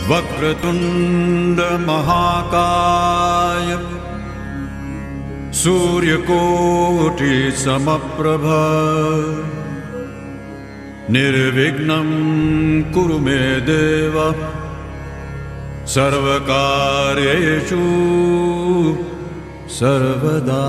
वक्रतुंड महाकाय सूर्यकोटि समप्रभ निर्विघ्नं कुरु मे देव सर्वकार्येषु सर्वदा।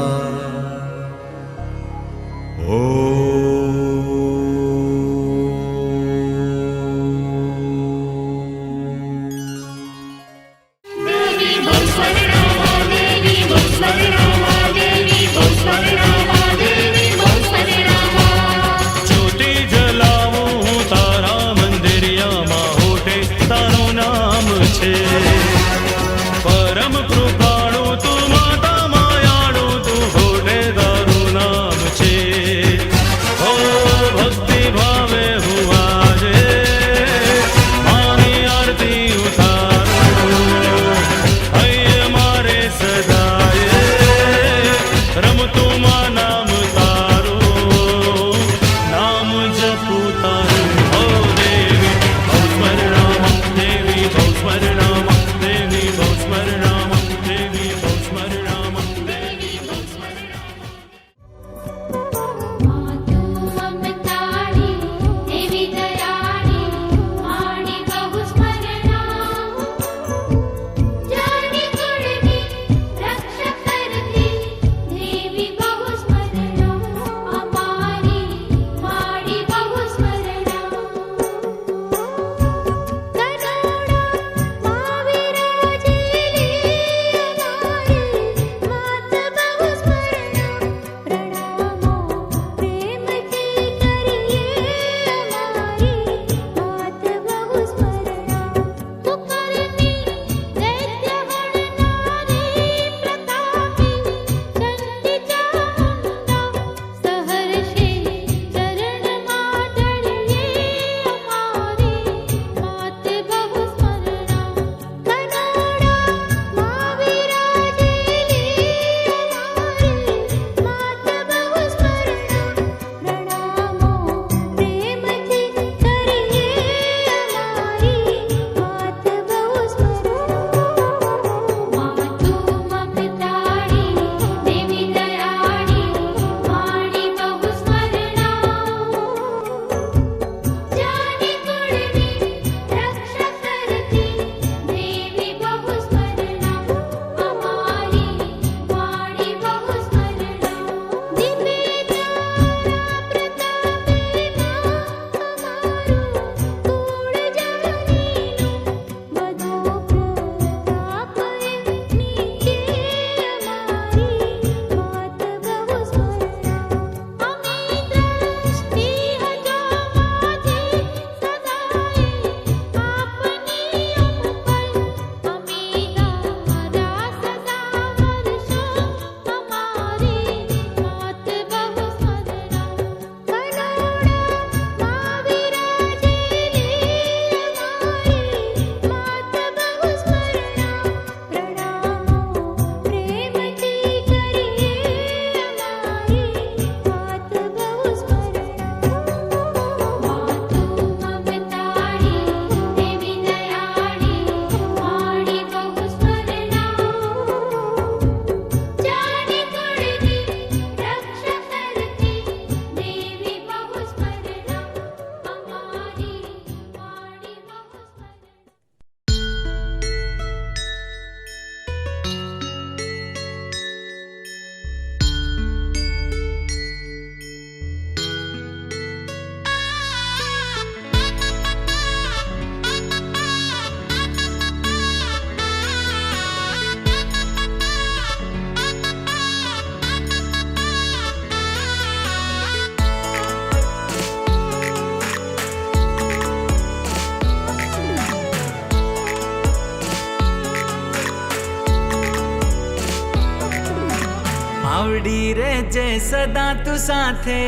આવડી રે જે સદા તું સાથે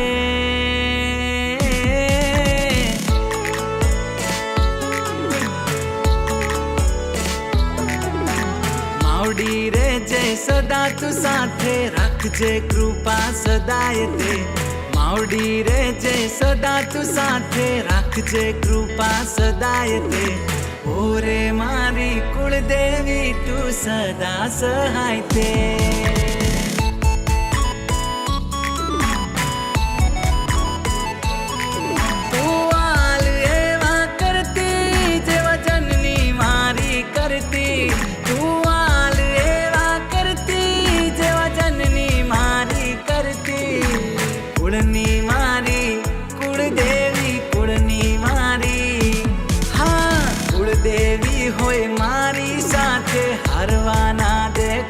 માવડી રે જે સદા તું સાથે રાખજે કૃપા સદાય તે માવડી રે જે સદા તું સાથે રાખજે કૃપા સદાય તે ઓરે મારી કુળદેવી તું સદા સહાય તે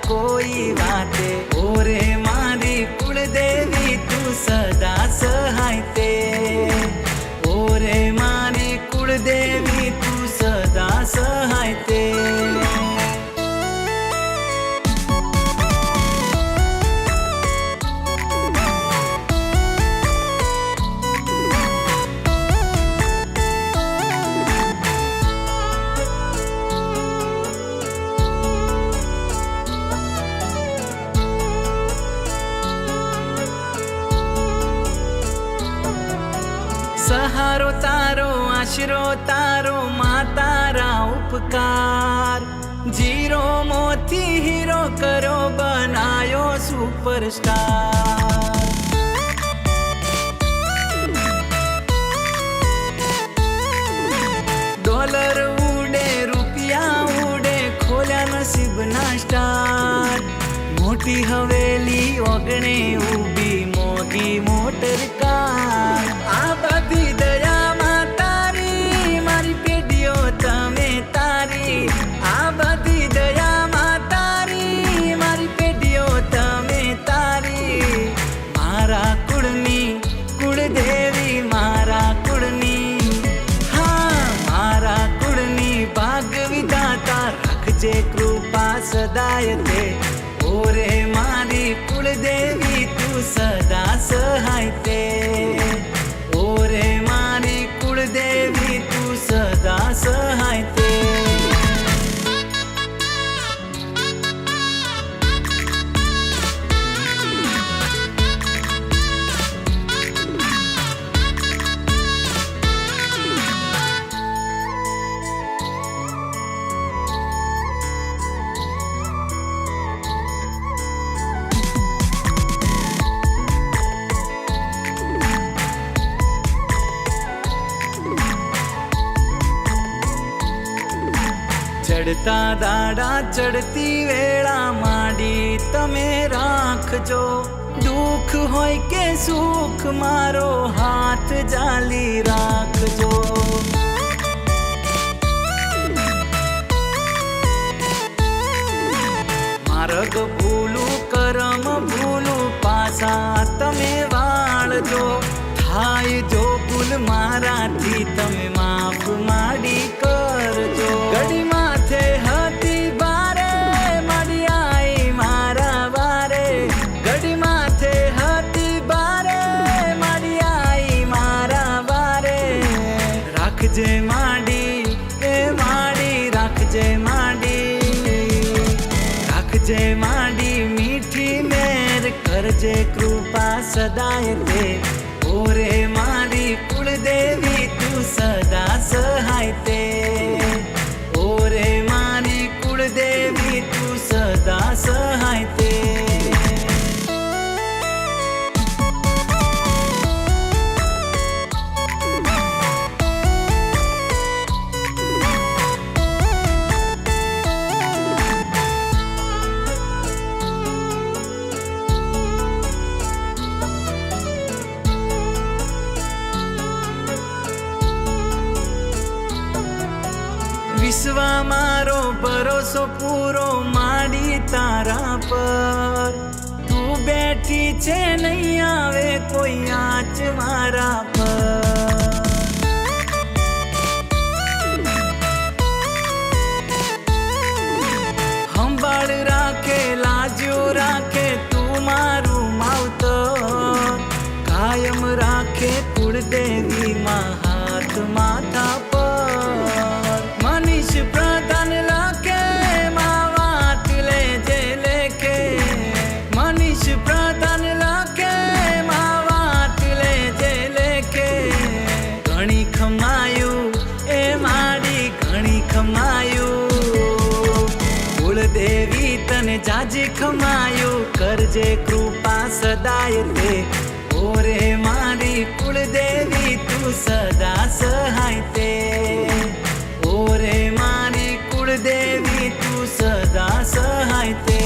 કોઈ વાતે ઓરે મારી કુળદેવી તું સદા સહાય તે ઓરે મારી કુળદેવી તું સદા સહાય તે સહારો તારો આશરો તારો માં તારા ઉપકાર જીરો મોથી હીરો કરો બનાયો સુપરસ્ટાર ડોલર ઉડે રૂપિયા ઉડે ખોલ્યા નસીબના સ્ટાર મોટી હવેલી ઓગણે ઊભી મોગી મોટર કાર આ બધી દયામાં તારી મારી પેઢીઓ તમે તારી આ બધી દયામાં તારી મારી પેઢીઓ તમે તારી મારા કુળની કુળદેવી મારા કુળની હા મારા કુળની ભાગ વિધાતા રાખજે કૃપા સદાય તે ઓરે મારી કુળદેવી તું સદા સહાય તે ઓરે મારી કુળદેવી તું સદા સહાય તે ચડતા દાડા ચડતી વેળા માંડી તમે રાખજો દુઃખ હોય કે સુખ મારો હાથ જાલી રાખજો માર્ગ ભૂલું કરમ ભૂલું પાછા તમે વાળજો થાય જો ભૂલ મારાથી તમે માફ માંડી કરજો ઘડી માથે હતી બારે મારી આઈ મારા વારે ઘડી માથે હતી બારે મારી આઈ મારા વારે રાખજે માંડી એ માડી રાખજે માંડી રાખજે માંડી મીઠી મેર કરજે કૃપા સદાય તે ઓરે મારી કુળદેવી તું સદા સહાય તે ઓરે મારી કુળદેવી તું સદા સહાય તે વિશ્વ મારો ભરોસો પૂરો માંડી તારા પર તું બેઠી છે નહીં આવે કોઈ આંચ મારા પર સંભાળ રાખે લાજો રાખે તું મારું માવતર કાયમ રાખે કુળદેવી માં હાથ માથા પર મનીષ પ્રધાન લાખે માં વાત લેજે લેખે મનીષ પ્રધાન લાખે માં વાત લેજે લેખે ઘણી ખમાયું એ માડી ઘણી ખમાયું મને જાજી ખમાયું કરજે કૃપા સદાય તે ઓરે મારી કુળદેવી તું સદા સહાય તે ઓરે મારી કુળદેવી તું સદા સહાય તે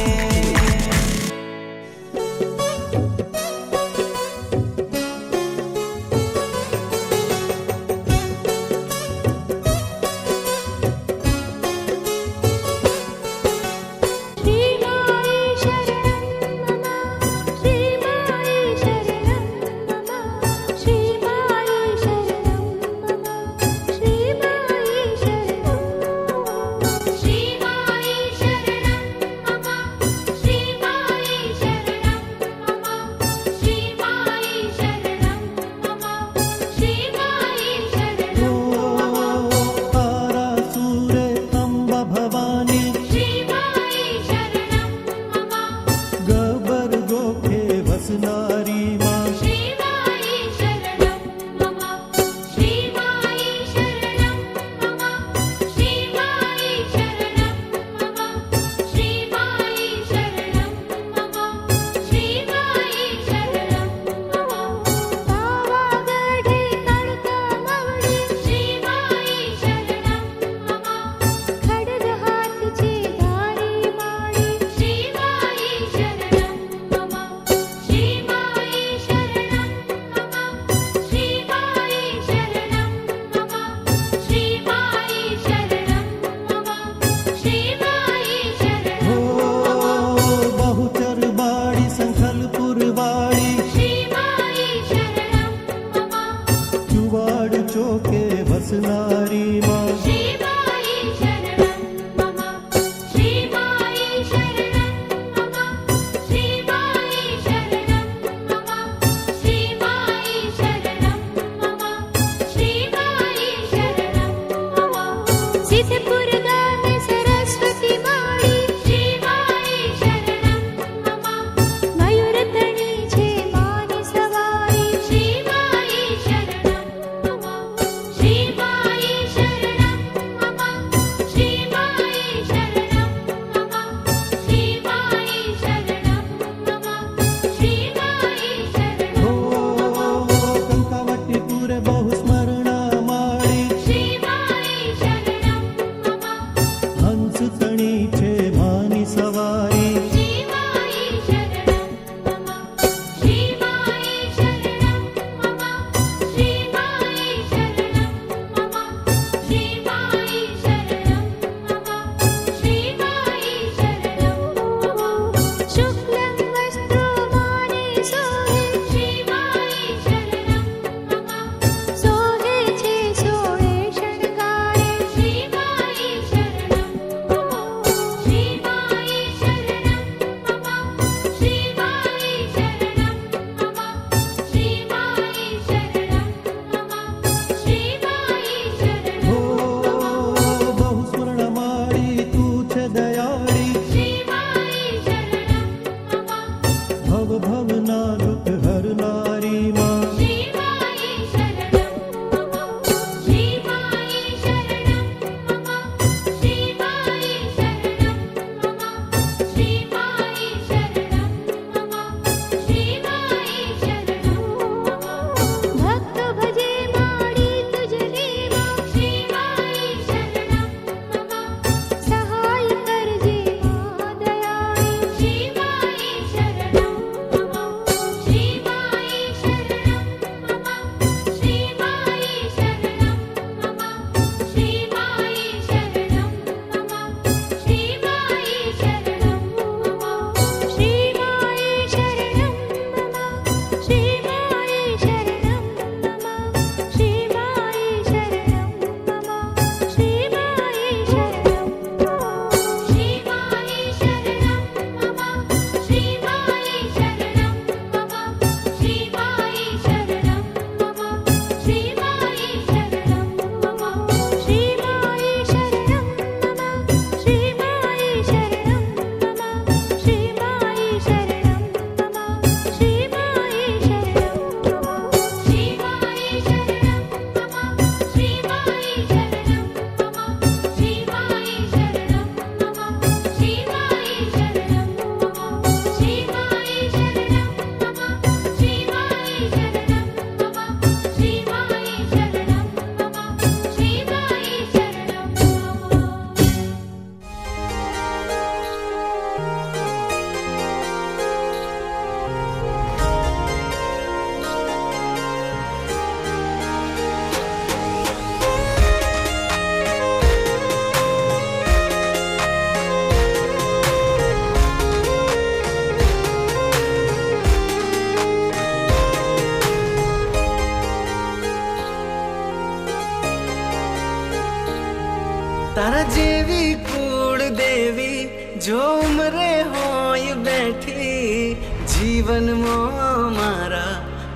તારા જેવી કુળ દેવી જો ઉમરે હોય બેઠી જીવનમાં મારા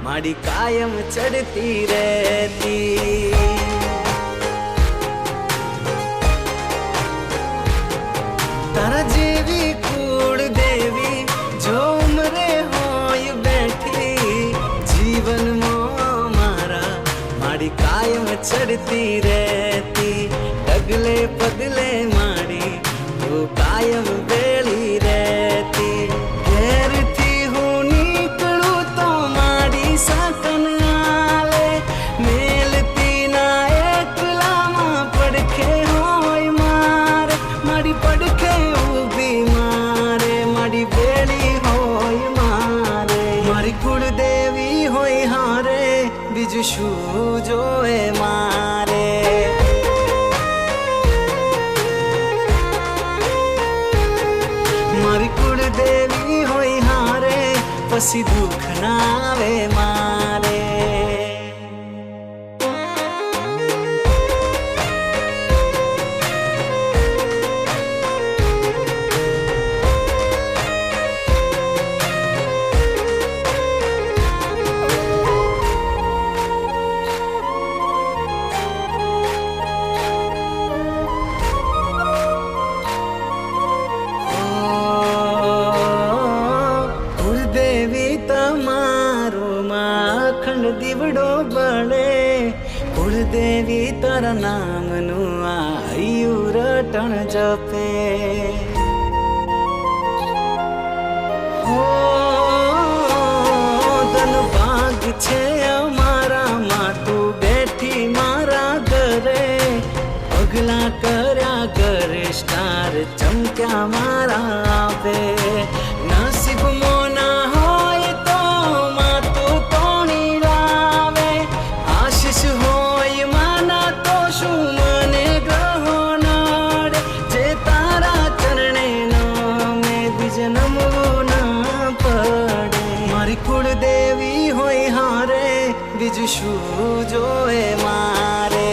માડી કાયમ ચડતી રહેતી. તારા જેવી કુળ દેવી જો ઉમરે હોય બેઠી જીવનમાં મારા માડી કાયમ ચડતી રહેતી. ડગલે પગલે માડી તું કાયમ વેળી રહેતી. ઘેરથી હું નીકળું તો માડી સાકન આલે મેલતી ના એકલામાં પડખે હોય મારે માડી પડખે ઊભી મારે માડી વેળી હોય મારે. મારી કુળદેવી હોય હારે બીજું શું જોએ મારે. મારી કુળદેવી હોય હારે પછી દુઃખ ના આવે મારે. અખંડ દીવડો બળે કુળદેવી તારા નામનું આયુ રટણ જપે. હો ધન ભાગ છે અમારામાં તું બેઠી મારા ઘરે પગલા કર્યા ઘરે સ્ટાર ચમક્યા મારા આપે. નસીબ મોના હોય તો હોય માના તો શું મને ગ્રહો નડે જે તારા ચરણે નમે બીજ નમવું ના પડે. મારી કુળદેવી હોય હારે બીજું શું જોએ મારે.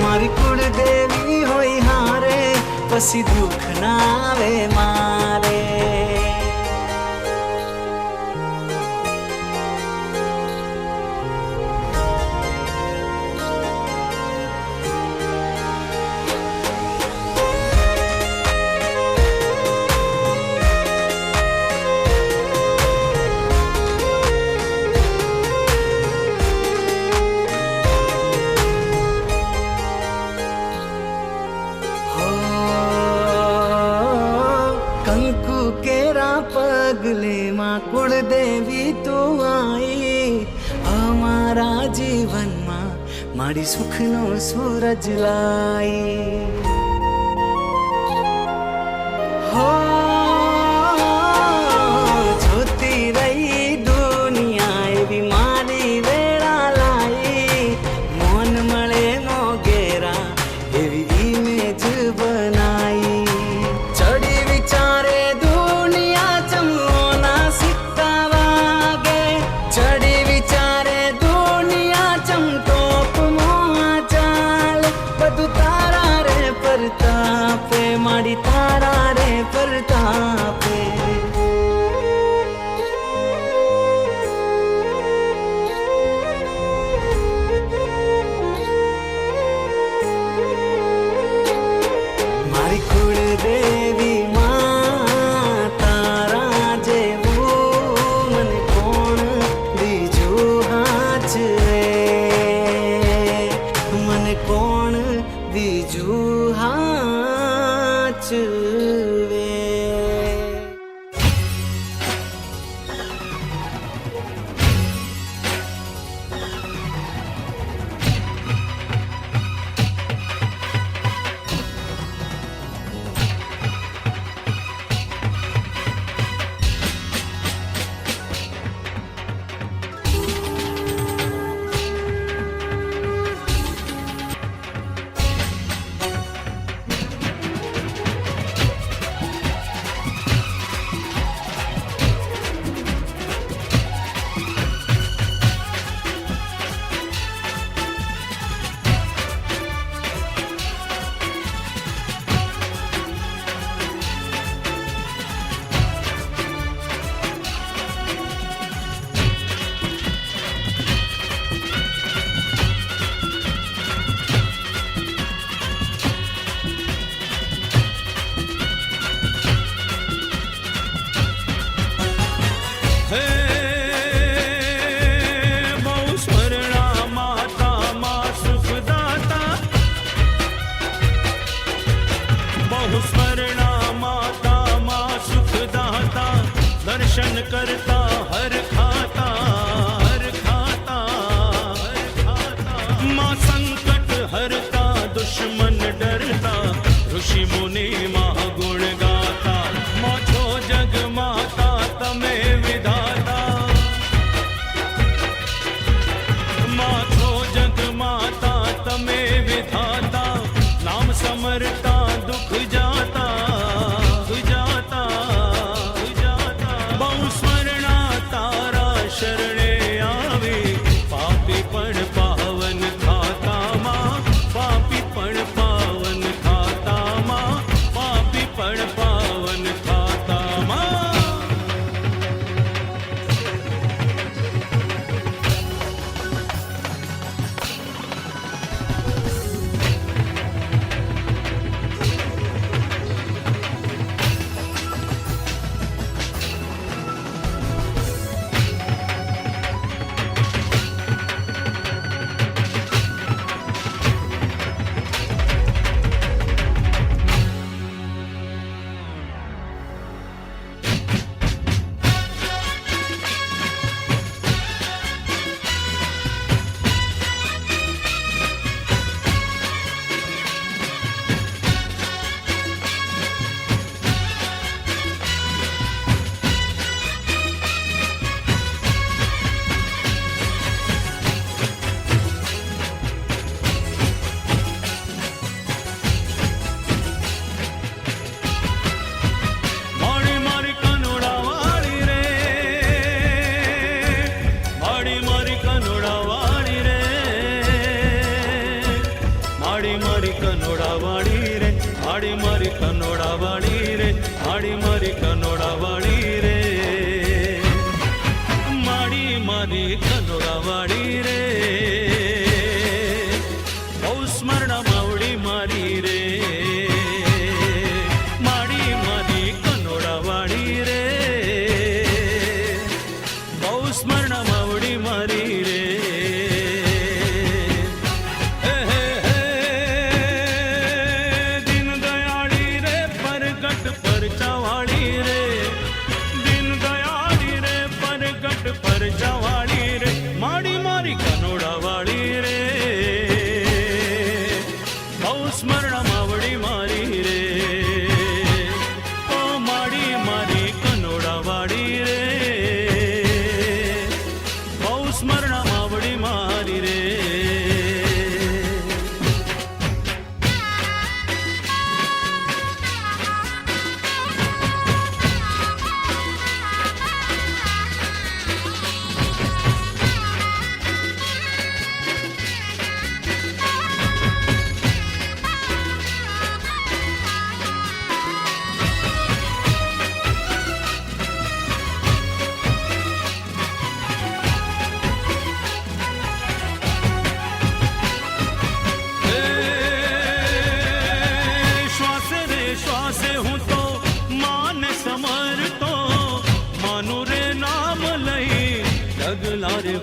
મારી કુળદેવી હોય હારે પછી દુઃખ ના આવે મારે. કંકુ કેરા પગલે માં કુળદેવી તું આઈ અમારા જીવનમાં મારી સુખનો સૂરજ લાઈ. હો જોતી રહી દુનિયા એવી મારી વેળા લાઈ. મોન મળે મોગેરા એવી ઇમેજ બનાઈ. ચડી વિચારે દુનિયા ચમોના સિક્કા વાગે ચડી વિચારે દુનિયા ચમટોપ મોં ચાલે બધું તારા રે પરતાપે માડી તારા રે પર दर्शन करता हर खाता हर खाता हर खाता माँ संकट हरता दुश्मन डरता ऋषि मुनि महागुण गाता माँ छो जग माता तमे विधाता माँ छो जग माता तमे विधाता नाम समरता दुख जाता बहु स्मरणा तारा शरणे आवे पापी पण पावन थाता माँ पापी पण पावन थाता माँ पापी पण पावन थाता माँ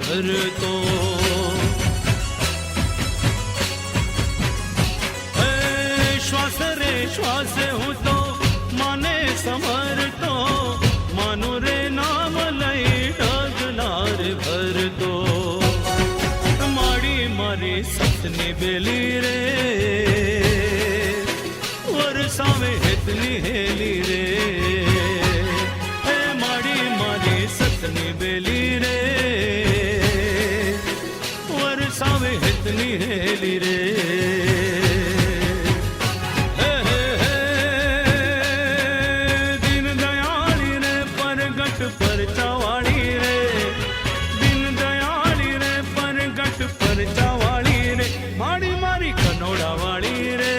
भर तो श्वास रे श्वास हूँ तो माने समर तो मानु रे नाम लई डगलार भर तो माड़ी मारी सतनी बेली रे वरसावे हितनी हेली रे माड़ी मारी सतनी बेली रे वरसावे हितनी हेली रे दीन दयाली रे परगट परचावाड़ी रे दीन दयाली रे परगट परचावाड़ी रे माड़ी मारी कनोड़ा वाली रे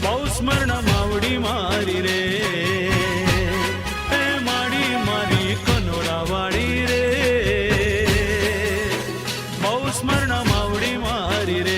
बहु स्मरण मावड़ी मारी रे माड़ी मारी कनोड़ा वाली रे बहु स्मरण मावड़ी मारी रे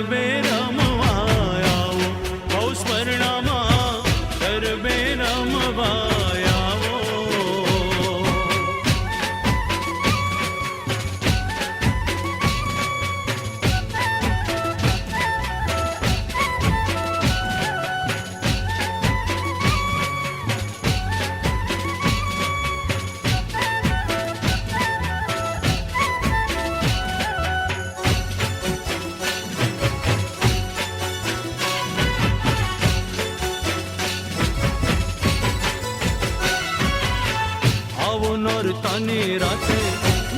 ગરબે રમવા આવો, બહુ સ્મરણામાં ગરબે રમવા આવો. આવો નોરતાની રાતે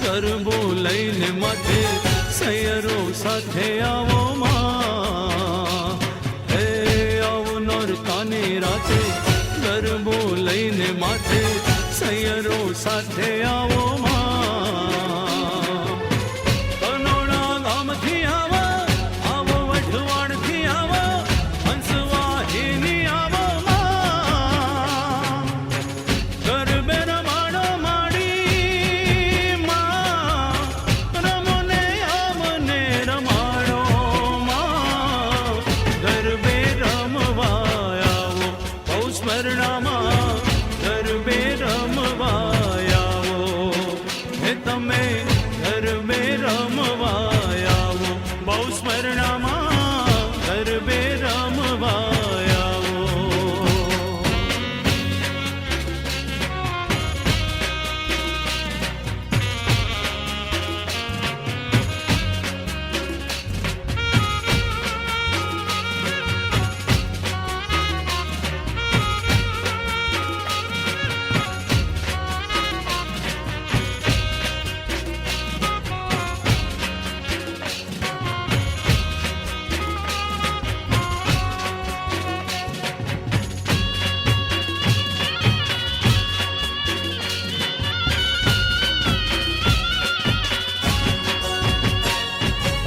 ગરબો લઈને માથે સૈયરો સાથે આવો માં. હે આવો નોરતાની રાતે ગરબો લઈને માથે સૈયરો સાથે આવો માં. કનોડા ગામથી આવો, આવો વઢવાણથી આવો, હંસવાહીની આવો માં. ગરબે રમાડો માડી માં, રમોને અમને રમાડો માં. ગરબે રમવા આવો, બહુ સ્મરણામાં ગરબે રમવા આવો. હે તમે ગરબે રમવા આવો, બહુ સ્મરણામાં ગરબે રમવા આવો.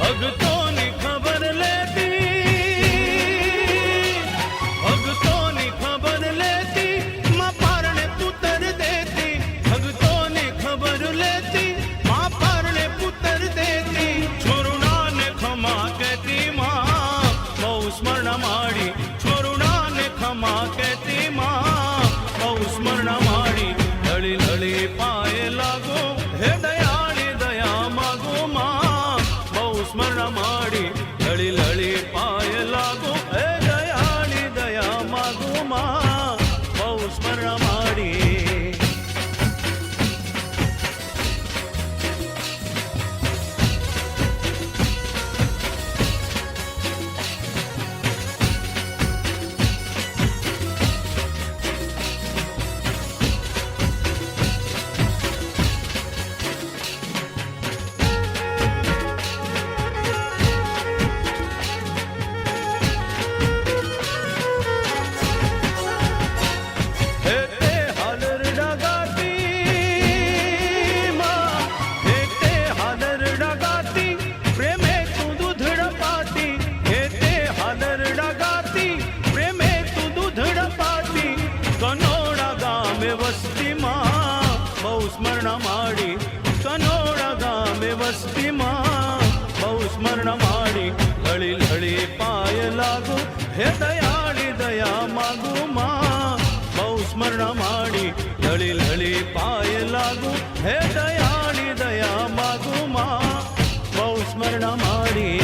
ભગતોની ખબર લેતી, ભગતોની ખબર લેતી, માં પારણે પુત્ર દેતી. ભગતોની ખબર લેતી, માં પારણે પુત્ર દેતી. છોરુણાને ખમા કહેતી માં, બહુ સ્મરણ માડી. છોરુણાને ખમા કહેતી માં, બહુ સ્મરણ માડી. લળી લળી પાયે લાગો, હે દયાળી દયા માગો માં. બહુ સ્મરણ માડી, લળી લળી પાય લાગો, હે દયાળી દયા માગો માં. બહુ સ્મરણ માડી. હે તે હાલરડા ગાતી માં, હે તે હાલરડા ગાતી, પ્રેમે તું દૂધડ પાતી. હે તે હાલરડા ગાતી, પ્રેમે તું દૂધડ પાતી. કનોડા ગામે વસ્તી માં, બહુ સ્મરણ માડી. કનોડા ગામે વસ્તી માં, બહુ સ્મરણ માડી. લળી લળી પાય લાગો, હે દયાળી દયા માગો માં. બહુ સ્મરણ માડી, લળી લળી પાય લાગુ, હે દયાળી દયા માગુ માં. બહુ સ્મરણ માડી.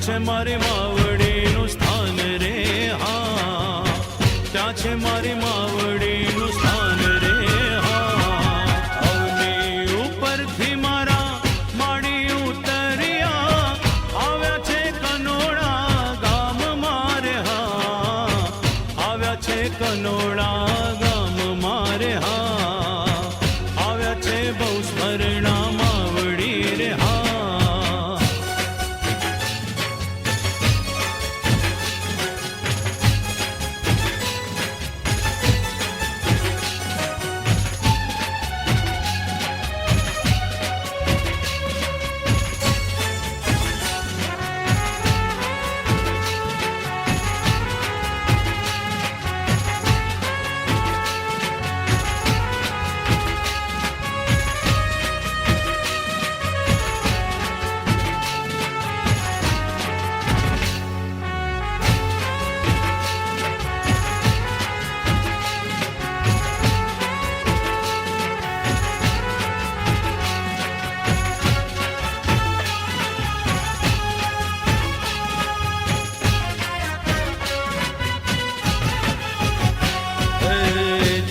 છે મારી માવડીનું સ્થાન રે હા, ત્યાં છે મારી માવડીનું સ્થાન રે હા. અવની ઉપરથી મારા માડી ઉતર્યા, આવ્યા છે કનોડા ગામ મારે હા, આવ્યા છે કનોડા ગામ મારે હા, આવ્યા છે બહુ સ્મરણા માવડી રે હા.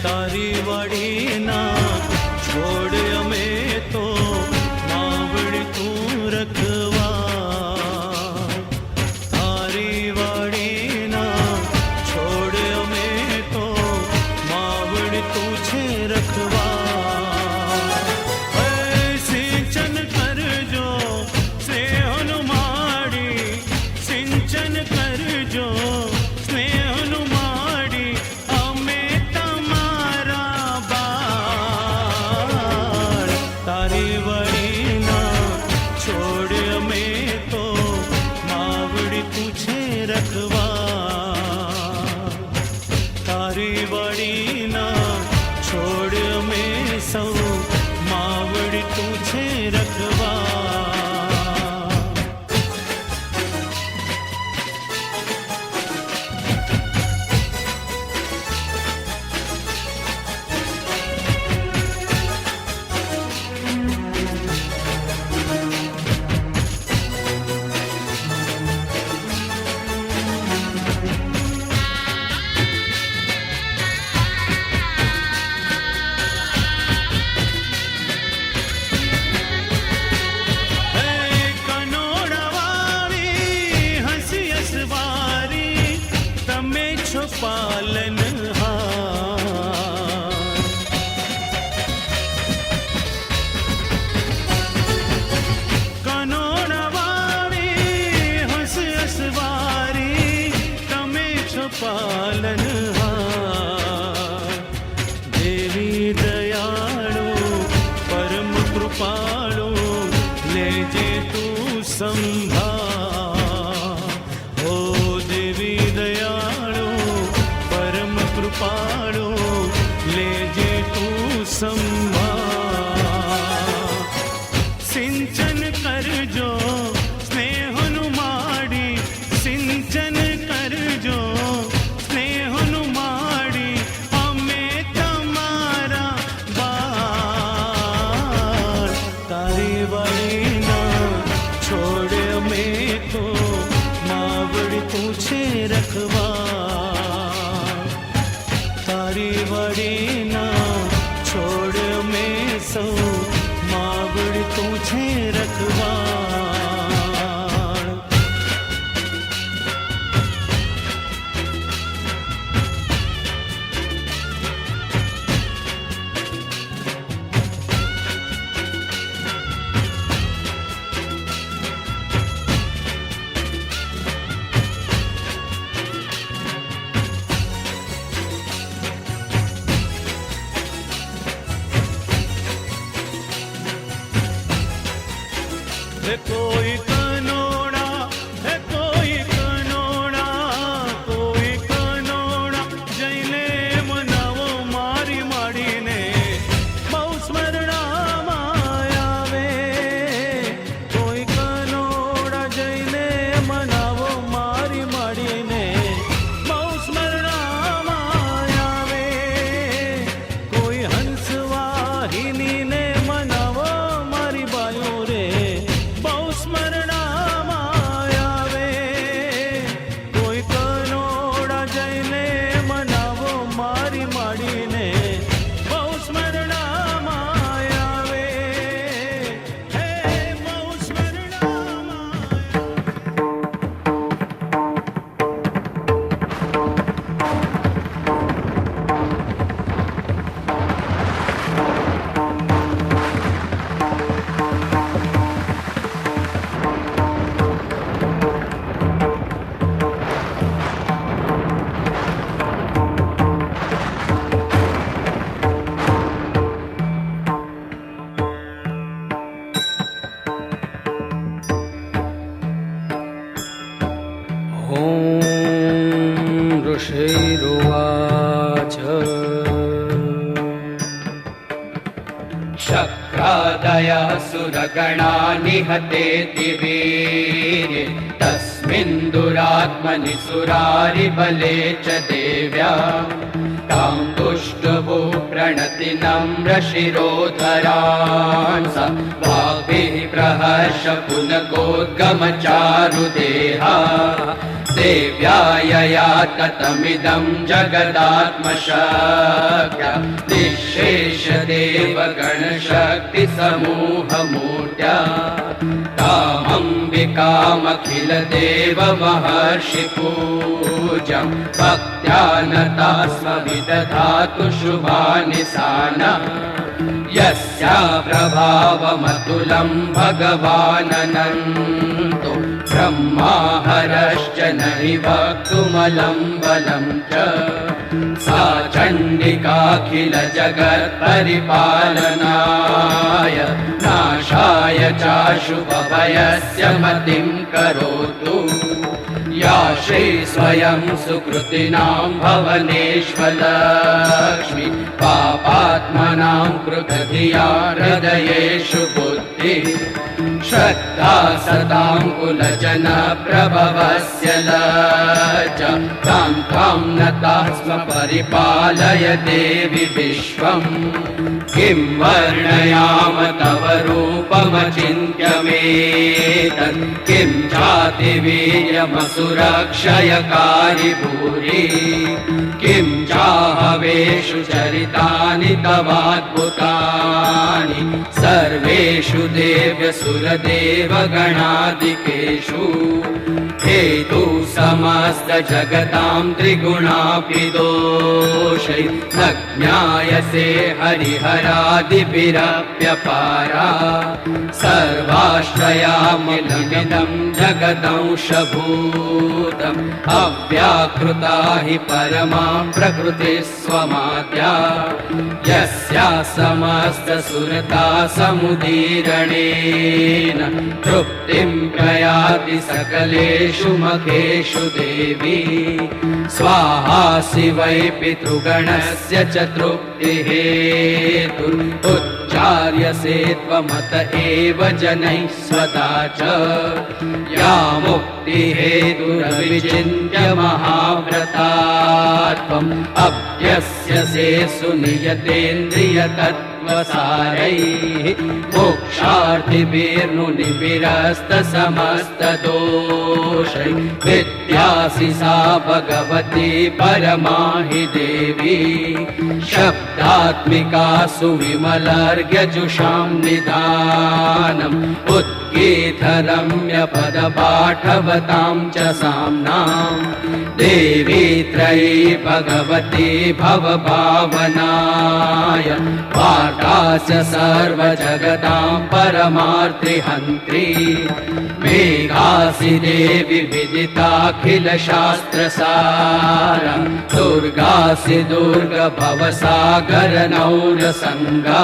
તારી વાડીના છોડ અમે તો માવડી તું રખવા, તારી વાડીના છોડ અમે તો માવડી તું છે રખવા. સિંચન કરજો સ્નેહનું માડી, સિંચન કરજો સ્નેહનું માડી, અમે તમારા બાળ. તારી વડીના છોડ અમે તો માવડી તું છે રખવા, તારી વડીના છોડ અમે સૌ માવડી તું છે રખવા. પાલનહાર, કનોડાવાળી હસ હસવારી તમે છો પાલનહાર. દેવી દયાળુ પરમ કૃપાળુ લેજે તું સંભાળ. ઓ દેવી દયાળુ પરમ કૃપાળુ લેજે તું સંભાળ. સિંચન કરજો સ્નેહનું માડી, સિંચન કરજો સ્નેહનું માડી, અમે તમારા બાળ. તારી વાડીના છોડ અમે તો માવડી તું છે રખવા, તારી વાડીના છોડ અમે સૌ માવડી તું છે રખવા. युधिष्ठिरुवाच शक्रादयः सुरगणा निहतेति वीर्ये तस्मिन् दुरात्मनि सुरारिबले च देव्या तां तुष्टुभु प्रणति नम्रशिरोधरान् स वाग्भिः प्रहर्ष पुनकोद्गमचारुदेहा देव्या यया ततमिदं जगदात्मशक्त्या निःशेषदेवगणशक्तिसमूहमूर्त्या तामम्बिकामखिलदेवमहर्षिपूज्यं भक्त्या नता स्म विदधातु शुभानि साना यस्या प्रभावमतुलं भगवाननन्तो ब्रह्माहरश्च न हि वक्तुमलं बलं च सा चण्डिकाखिल जगत्परिपालनाय नाशाय चाशुभभयस्य मतिं करोतु या श्री स्वयं सुकृतिनां भवनेष्वलक्ष्मी पापात्मनां कृतधिया हृदयेषु बुद्धि श्रद्धा सदां कुलजन प्रभवस्य लज्जा तां त्वां नता स्म परिपालय देवि विश्वम् किं वर्णयाम तव रूपमचिन्त्यमेतत् किं चातिवीर्यमसुरक्षयकारि भूरि किं चाहवेषु चरितानि तवाद्भुतानि सर्वेषु देव्यसुरदेवगणादिकेषु हेतु समस्त जगतां त्रिगुणापि दोषै न ज्ञायसे हरिहरादिभिरप्यपारा सर्वाश्रयामिदं जगदंशभूतम् अव्याकृता हि परमा प्रकृतिः स्वमाद्या यस्या समस्तसुरता समुदीरणेन तृप्तिं प्रयाति सकलेषु मखेषु देवी स्वाहासि वै पितृगणस्य च तृप्तिहेतु उच्चार्यसे त्वमत एव जनैः स्वदा च या मुक्तिहेतुरविचिन्त्य महाव्रतात्वम् अभ्यस्यसे सुनियतेन्द्रियतत्त्वसारैः मोक्षार्थिभिर्नुनिविरस्तसमस्तदोषैः विद्यासि सा भगवती परमा हि देवी शब्दात्मिका सुविमलर्घ्यजुषां निधानम् उद्गीतरम्यपदपाठवतां च साम्नां देवी त्रयी भगवती भवभावनाय वाटास्य सर्वजगतां परमार्थिहन्त्री मेघासि देवी विदिताखिलशास्त्रसार दुर्गासि दुर्गभवसागरनौरसङ्गा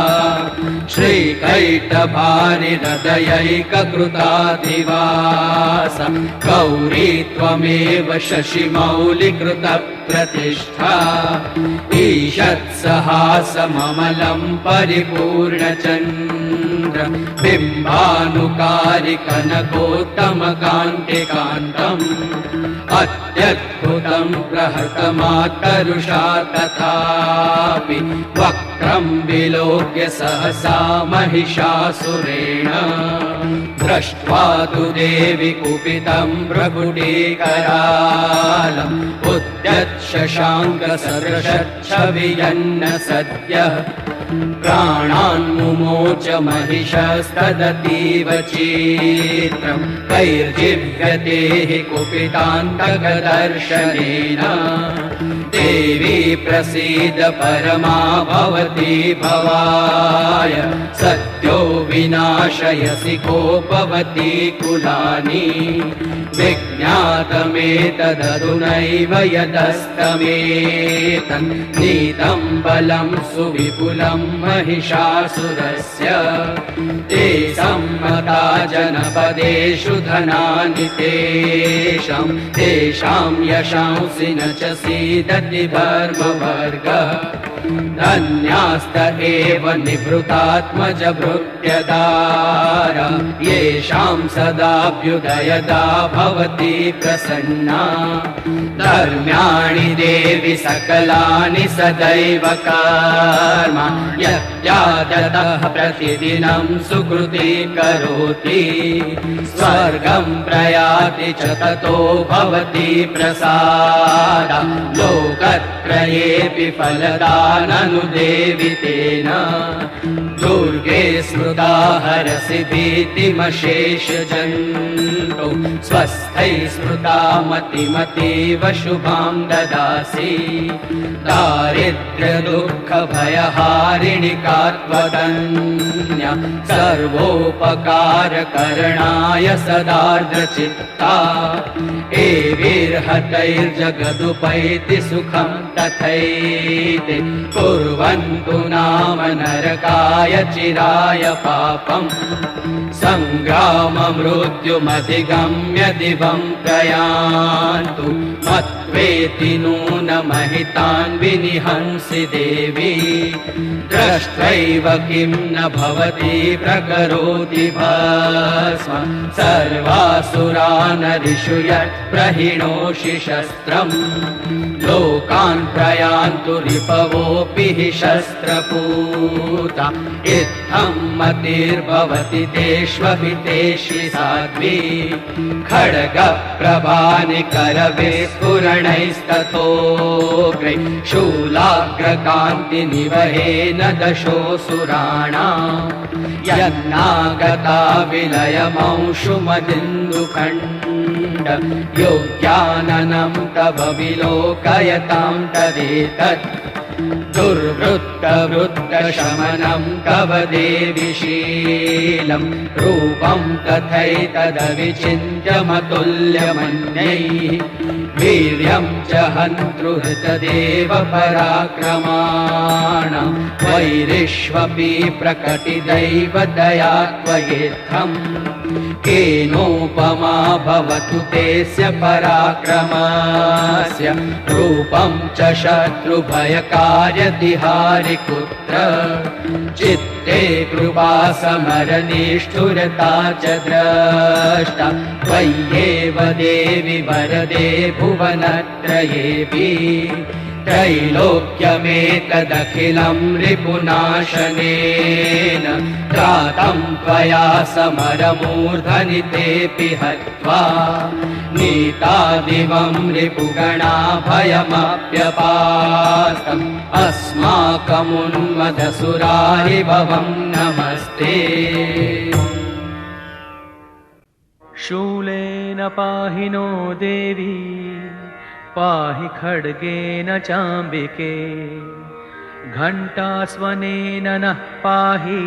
श्रीकैटभारिहृदयैककृताधिवास गौरी त्वमेव शशिमौलिकृतप्रतिष्ठा ईषत्सहासममलं परिपूर्णचन्द्र बिम्बानुकारि कनकोत्तमकान्तिकान्तम् अत्यद्भुतं प्रहतमातरुषा तथापि वक्रं विलोक्य सहसा महिषासुरेण दृष्ट्वा तु देवि कुपितं प्रकुटीकरालम् उद्यच्छशाङ्कसदृशच्छवियन्न सद्यः प्राणान्मुमोच महिषस्तदतीव चित्रम् कैर्जिव्यते हि कुपितान्तकदर्शनेन देवी प्रसीद परमा भवती भवाय सत्य मृत्यो विनाशयसि कोपवती कुलानि विज्ञातमेतदधुनैव यदस्तमेतं नीतं बलं सुविपुलं महिषासुरस्य ते सम्मता जनपदेषु धनानि तेषां यशांसि न च सीदति धर्मवर्गः धन्यास्त एव निभृतात्मज भृत्यदारा येषां सदाभ्युदयदा भवति प्रसन्ना धर्म्याणि देवि सकलानि सदैव कर्म यत्यादतः प्रतिदिनं सुकृति करोति स्वर्गं प्रयाति च ततो भवति प्रसाद लोकत्रयेऽपि फलदा ननु देवि तेन दुर्गे स्मृता हरसि भीतिमशेषजन्तु स्वस्थै स्मृता मतिमतीव शुभां ददासि दारिद्र्यदुःखभयहारिणि कात्वदन्य सर्वोपकारकरणाय सदार्द्रचित्ता एभिर्हतैर्जगदुपैति सुखं तथैति कुर्वन्तु नाम नरकाय चिराय पापम् सङ्ग्राममृत्युमधिगम्य दिवं प्रयान्तु मत्वेति नूनमहितान् विनिहंसि देवी दृष्ट्वैव किं न भवति प्रकरोति भस्म सर्वासुरानरिषु यत् प्रहिणोषि शस्त्रम् लोकान् प्रयान्तु रिपवोऽपि हि शस्त्रपूता इत्थं मतिर्भवति तेष्वहितेष्वि साध्वी खड्गप्रभानि करविस्फुरणैस्ततोऽग्रे शूलाग्रकान्तिनिवहेन दशोऽसुराणाम् यन्नागता विलयमंशुमदिन्दुखण्ड योग्याननं तव विलोकयतां तदेतत् दुर्वृत्तवृत्तशमनं तव देवि शीलं रूपं तथैतदविचिन्त्यमतुल्यमन्यैः वीर्यं च हन्तृहृतदेव पराक्रमाणां वैरिष्वपि प्रकटिदैव दया त्वयेत्थम् केनोपमा भवतु तेस्य पराक्रमस्य रूपं च शत्रुभयकार्यतिहारि कुत्र चित्ते कृपा समरनिष्ठुरता च द्रष्टा त्वय्येव देवि वरदे भुवनत्रयेऽपि त्रैलोक्यमेतदखिलं रिपुनाशनेन त्रातं त्वया समरमूर्धनि तेऽपि हत्वा नीतादिवं रिपुगणाभयमप्यपास्तम् अस्माकमुन्मदसुरारिभवं नमस्ते शूलेन पाहि नो देवी पाहि खड्गेन चाम्बिके घण्टास्वनेन नः पाहि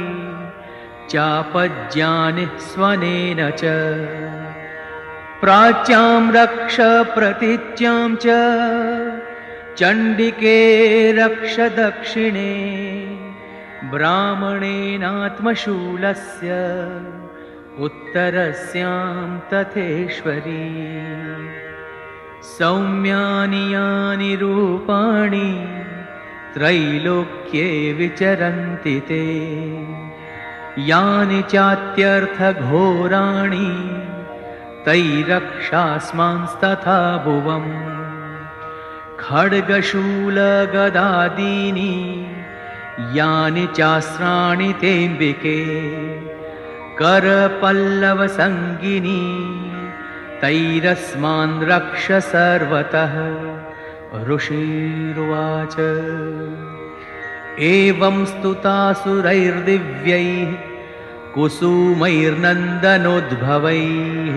चापज्ञानिः स्वनेन च प्राच्यां रक्ष प्रतीच्यां च चण्डिके रक्ष दक्षिणे ब्राह्मणेनात्मशूलस्य उत्तरस्यां तथेश्वरी सौम्यानि यानि रूपाणि त्रैलोक्ये विचरन्ति ते यानि चात्यर्थघोराणि तैरक्षास्मांस्तथा भुवम् खड्गशूलगदादीनि यानि चास्त्राणि तेऽम्बिके करपल्लवसङ्गिनी तैरस्मान् रक्ष सर्वतः ऋषिरुवाच एवं स्तुतासुरैर्दिव्यैः कुसुमैर्नन्दनोद्भवैः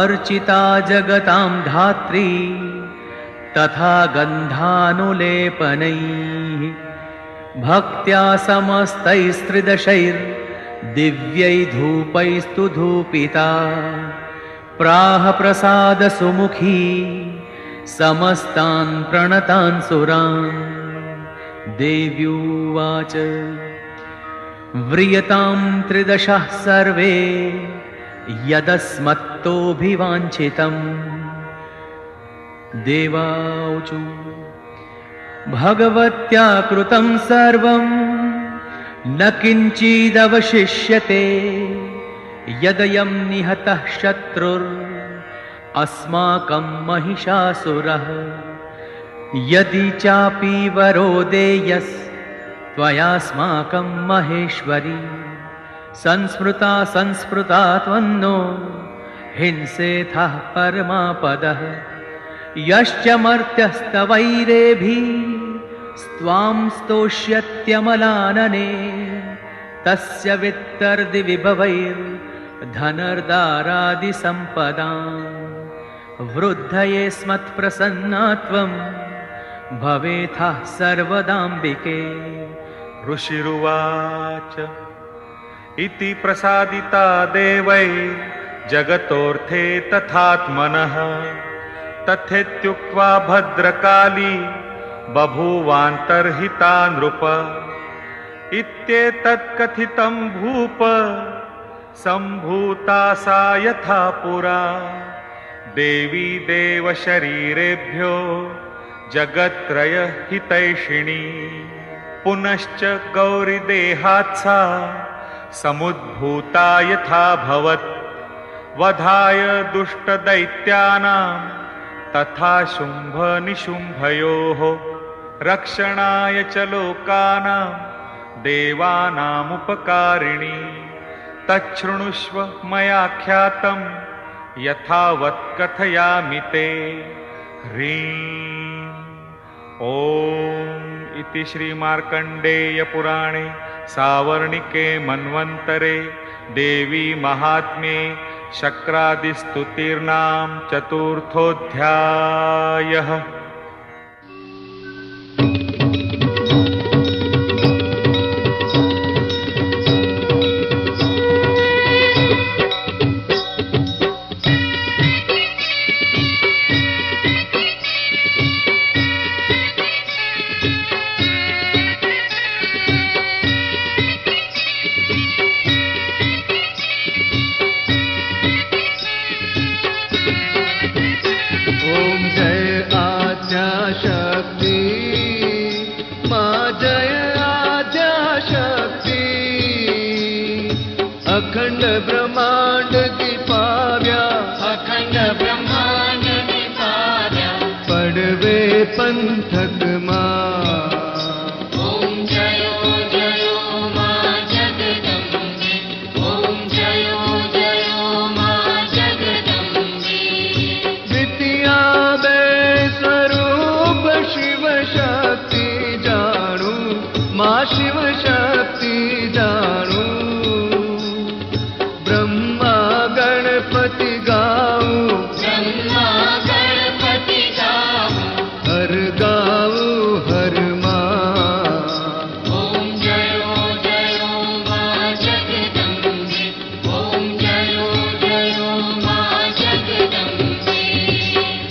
अर्चिता जगतां धात्री तथा गन्धानुलेपनैः भक्त्या समस्तैस्त्रिदशैर् दिव्यै धूपैस्तु धूपिता प्राह प्रसाद सुमुखी समस्तान् प्रणतान् सुरान्। देव्युवाच व्रियतां त्रिदशः सर्वे यदस्मत्तोऽभिवाञ्छितम्। देवाऊचु भगवत्या कृतं सर्वं न किञ्चिदवशिष्यते। यदयं निहतः शत्रुर् अस्माकं महिषासुरः। यदि चापि वरो देयस् त्वयास्माकं महेश्वरी। संस्मृता संस्मृता त्वन्नो हिंसेथः परमापदः। यश्च मर्त्यस्तवैरेभिः स्त्वां स्तोष्यत्यमलानने। तस्य वित्तर्दिविभवैर्धनर्दारादिसम्पदाम्। वृद्धये स्मत्प्रसन्ना त्वं भवेथः सर्वदाम्बिके। ऋषिरुवाच इति प्रसादिता देवै जगतोऽर्थे तथात्मनः। तथेत्युक्त्वा भद्रकाली बभूवान्तर्हिता नृप। इत्येतत्कथितं भूप सम्भूता सा यथा पुरा। देवी देवशरीरेभ्यो जगत्त्रयहितैषिणी। पुनश्च गौरीदेहात् सा समुद्भूता यथाभवत्। वधाय दुष्टदैत्यानां तथा शुम्भनिशुम्भयोः। रक्षणाय च लोकानां देवानामुपकारिणी। तच्छृणुष्व मया ख्यातं यथावत् कथयामि ते। ह्रीं ॐ इति श्रीमार्कण्डेयपुराणे सावर्णिके मन्वन्तरे देवी महात्म्ये शक्रादिस्तुतिर्नाम चतुर्थोऽध्यायः। अखंड ब्रह्मांड की पाव्या। अखंड ब्रह्मांड की पाव्या। पड़वे पंथक मां। ओम जयो जयो मां जगदम्बे। ओम जयो जयो मां जगदम्बे। द्वितीया बे स्वरूप शिव शक्ति जानू। मां शिव शक्ति जानू। ब्रह्मा गणपति गाऊं। ब्रह्मा गणपति गाऊं। हर गाऊं हर मां। ओम जयो जयो मां जगदम्बे। ओम जयो जयो मां जगदम्बे।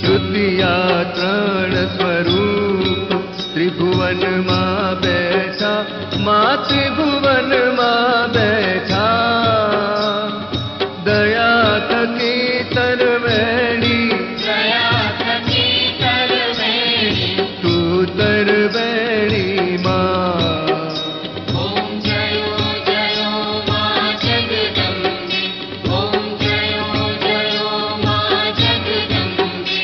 तृतीया त्रण स्वरूप त्रिभुवन मां बैठा। मां त्रिभुवन मां बैठा। दया थकी तरवेणी। दया थकी तरवेणी। तू तरवेणी मां। ओम जयो जयो मां जगदम्बे। ओम जयो जयो मां जगदम्बे।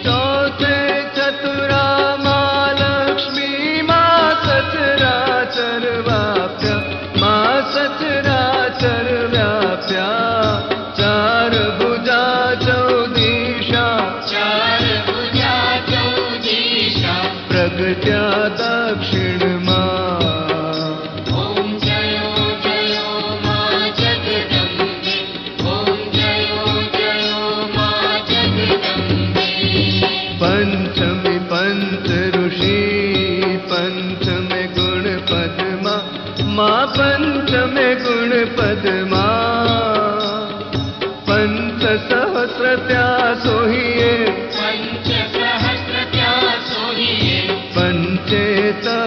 चौथे चतुरा मां लक्ष्मी। मां सचराचर व्याप्या। मां सचराचर व्याप्या। चार भुजा चौदीशा। चार भुजा चौदीशा। प्रगट्या दक्षिण मां। ओम जयो जयो मां जगदम्बे। ओम जयो जयो मां जगदम्बे। पंचमी पंच ऋषि। पंचमे गुण पद्मा। मां पंचमे गुण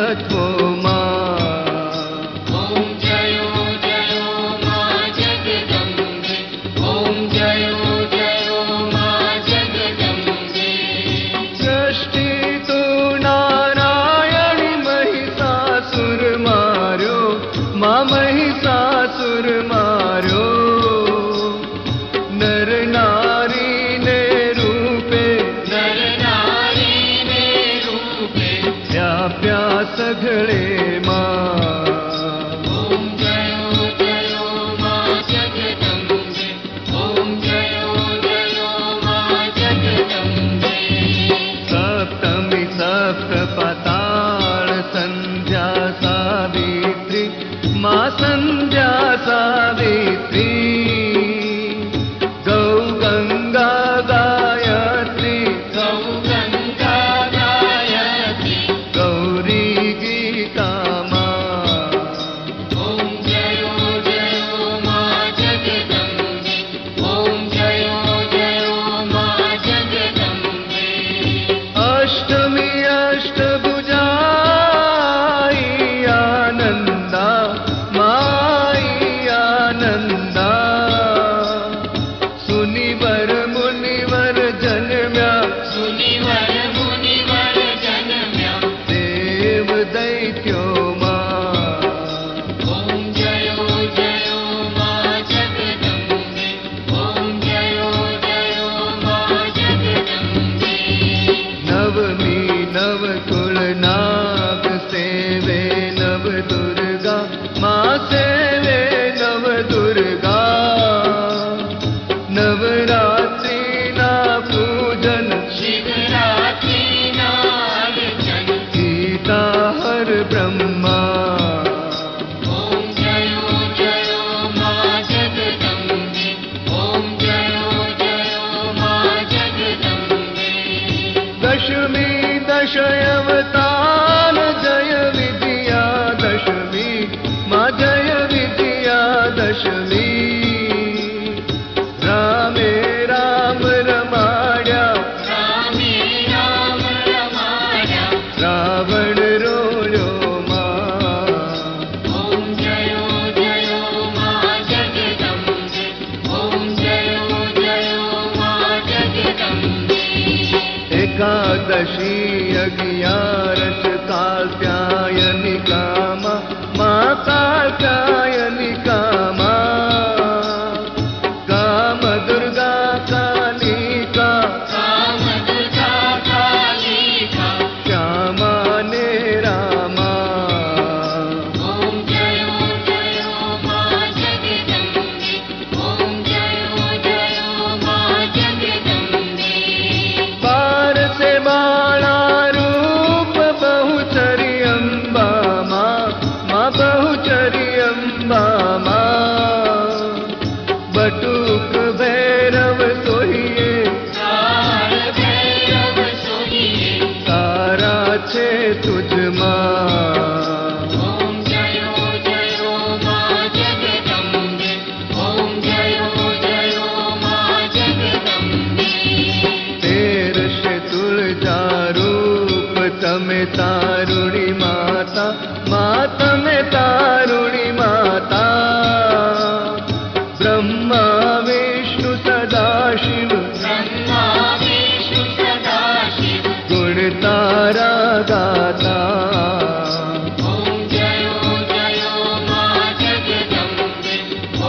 तत्त्वो मा ॐ जयो जयो मा जगदम्बे ॐ जयो जयो मा जगदम्बे सृष्टि तु नारायणी महिषासुर मार्यो मा महिषासुर मार्यो नर नारी ने रूपे नर नारी ने रूपे व्याप्या सघळे मा ॐ जयो जयो मा जगदम्बे ॐ जयो जयो मा जगदम्बे सप्तमी सप्त पाताल संध्या सावित्री मा संध्या सावित्री गौ गंगा गायत्री गौ गंगा गायत्री गौरी गीता मा ॐ जयो जयो मा जगदम्बे ॐ जयो जयो मा जगदम्बे अष्टमी अष्टभुजाई आनंदा माई आनंदा सुनिवर मुनिवर जन्म्या सुनिवर मुनिवर जन्म्या देव दैत्यो मा ॐ जयो जयो मा जगदम्बे ॐ जयो जयो मा जगदम्बे नवमी नवकुल नाग सेवे नव दुर्गा मा सेवे नव दुर्गा नवरात्रि ना पूजन शिवरात्रि नागजन गीता हर ब्रह्मा ॐ जयो जयो मा जगदम्बे ॐ जयो जयो मा जगदम्बे दशमी दश अवतार जय विजया दशमी मा जय विजया दशमी रामे राम रमाड्या रामे राम रमाड्या रावण रोयो मा ॐ जयो जयो मा जगदम्बे ॐ जयो जयो मा जगदम्बे एकादशी अगियारस कात्यायनिका मा कात्यायनिका मा काम दुर्गा कालिका काम दुर्गा कालिका श्यामा ने रामा ॐ जयो जयो मा जगदम्बे ॐ जयो जयो मा जगदम्बे पार से बाणा रूप बहुचरी अम्बा मा बहुचरी अम्बा मा बटुक भैरव सोहिए काल भैरव सोहिए तारा छे तुझ मा ॐ जयो जयो मा जगदम्बे ॐ जयो जयो मा जगदम्बे तेरश तुलजा रूप तमे तारुणी माता माता में तारुणी माता ब्रह्मा विष्णु सदाशिव ब्रह्मा विष्णु सदाशिव गुण तारा गाता ॐ जयो जयो मा जगदम्बे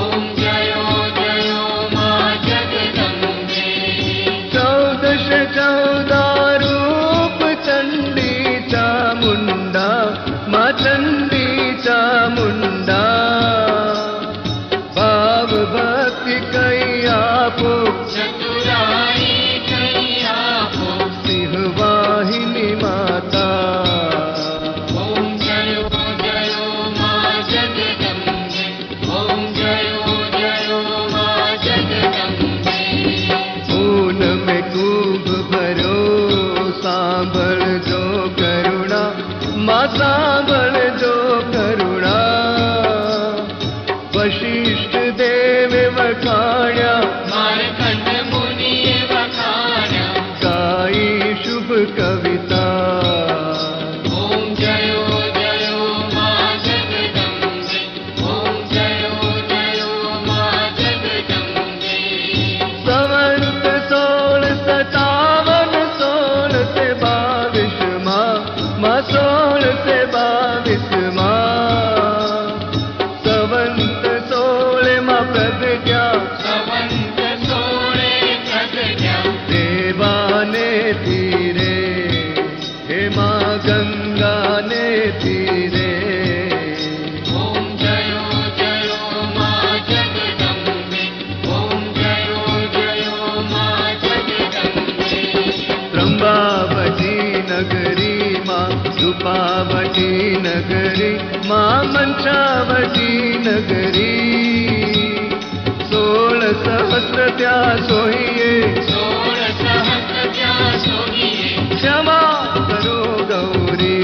ॐ जयो जयो मा जगदम्बे चौदश चौदा रूप चंडी चामुंडा मा चंडी चामुंडा भाव भक्ति कई आपो चतुराई कैया हो सिंह वाहिनी माता ॐ जयो जयो मा जगदम्बे ॐ जयो जयो मा जगदम्बे ऊन में खूब भरो सांभळ जो करुणा मा सांभळ जो करुणा वशिष्ठ देव वखाण्या मार्कंड मुनिये वखाण्या गाई शुभ कविता ॐ जयो माँ 16 से 22 माँ संवंत 16 माँ प्रगट्या संवंत 16 प्रगट्या देवाने तीरे हे माँ गंगाने तीरे ओम जयो जयो माँ जगदम्बे ओम जयो जयो माँ जगदम्बे त्र्यंबावती नगरी माँ रूपावती नगरी माँ मंचावती नगरी 16 सहस्र त्या सोहिए 16 सहस्र त्या सोहिए क्षमा करो गौरी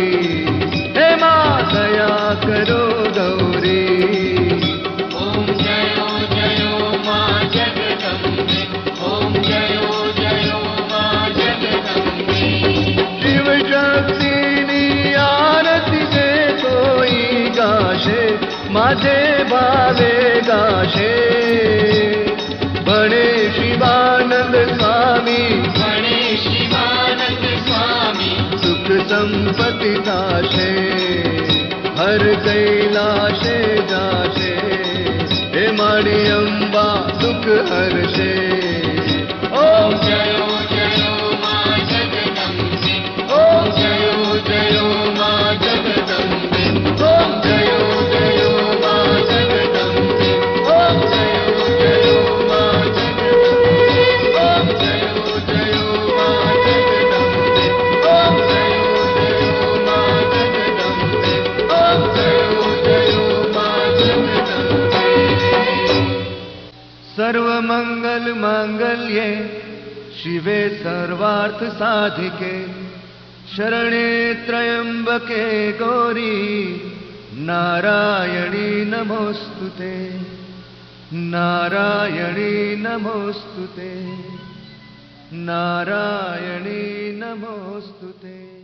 हे माँ दया करो गौरी ओम जयो जयो माँ जगदम्बे ओम जयो जयो माँ जगदम्बे शिव शक्तिनी आरती दे कोई गाशे माझे भावे गाशे बड़े शिवानंद स्वामी बड़े शिवानंद स्वामी सुख संपत्ति दाशे हर कैलाशे जाशे हे माड़ी अम्बा दुख हर्षे ओम जयो जयो माँ जगदम्बे ओम जयो जयो माँ जगदम्बे ओम जयो जयो माँ जगदम्बे ओम जयो जयो माँ जगदम्बे ओम जयो जयो माँ जगदम्बे ओम जयो जयो माँ जगदम्बे ओम जयो जयो माँ जगदम्बे सर्वमंगल मांगल्ये शिवे सर्वार्थ साधिके शरणे त्र्यंबके गौरी नारायणी नमोस्तुते नारायणी नमोस्तुते नारायणी नमोस्तुते।